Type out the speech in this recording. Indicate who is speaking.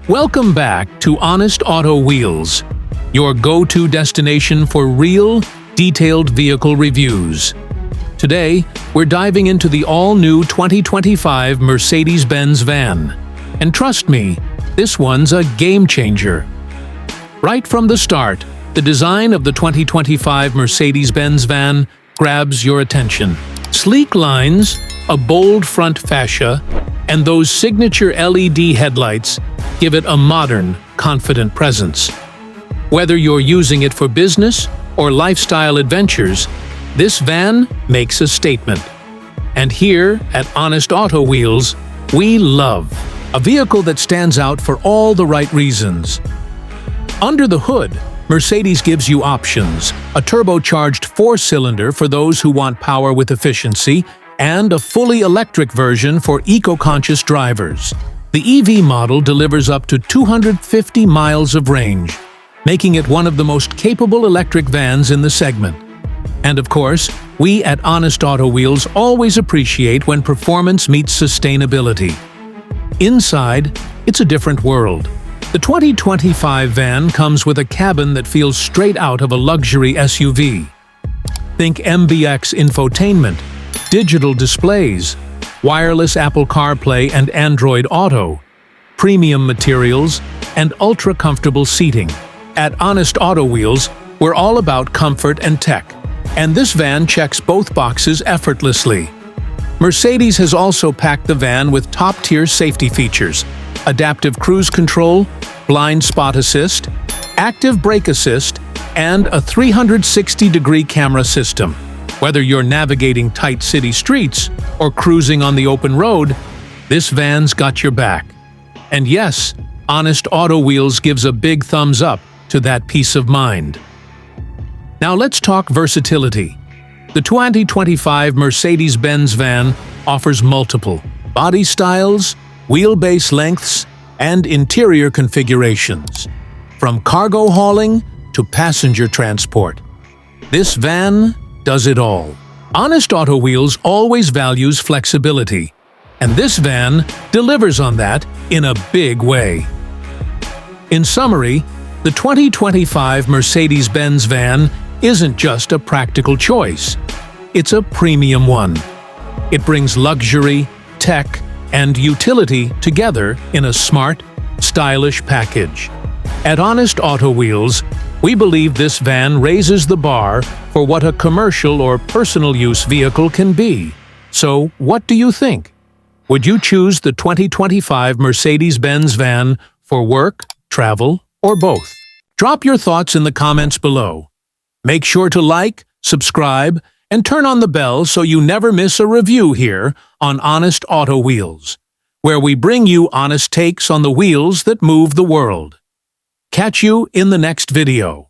Speaker 1: Welcome back to Honest Auto Wheels, your go-to destination for real, detailed vehicle reviews. Today, we're diving into the all-new 2025 Mercedes-Benz van. And trust me, this one's a game-changer. Right from the start, the design of the 2025 Mercedes-Benz van grabs your attention. Sleek lines, a bold front fascia, and those signature LED headlights give it a modern, confident presence. Whether you're using it for business or lifestyle adventures, this van makes a statement. And here at Honest Auto Wheels, we love a vehicle that stands out for all the right reasons. Under the hood, Mercedes gives you options: a turbocharged four-cylinder for those who want power with efficiency, and a fully electric version for eco-conscious drivers. The EV model delivers up to 250 miles of range, making it one of the most capable electric vans in the segment. And of course, we at Honest Auto Wheels always appreciate when performance meets sustainability. Inside, it's a different world. The 2025 van comes with a cabin that feels straight out of a luxury SUV. Think MBX infotainment, digital displays, wireless Apple CarPlay and Android Auto, premium materials, and ultra-comfortable seating. At Honest Auto Wheels, we're all about comfort and tech, and this van checks both boxes effortlessly. Mercedes has also packed the van with top-tier safety features: adaptive cruise control, blind spot assist, active brake assist, and a 360-degree camera system. Whether you're navigating tight city streets or cruising on the open road, this van's got your back. And yes, Honest Auto Wheels gives a big thumbs up to that peace of mind. Now let's talk versatility. The 2025 Mercedes-Benz van offers multiple body styles, wheelbase lengths, and interior configurations. From cargo hauling to passenger transport, this van does it all. Honest Auto Wheels always values flexibility, and this van delivers on that in a big way. In summary, the 2025 Mercedes-Benz van isn't just a practical choice. It's a premium one. It brings luxury, tech, and utility together in a smart, stylish package. At Honest Auto Wheels, we believe this van raises the bar for what a commercial or personal use vehicle can be. So, what do you think? Would you choose the 2025 Mercedes-Benz van for work, travel, or both? Drop your thoughts in the comments below. Make sure to like, subscribe, and turn on the bell so you never miss a review here on Honest Auto Wheels, where we bring you honest takes on the wheels that move the world. Catch you in the next video.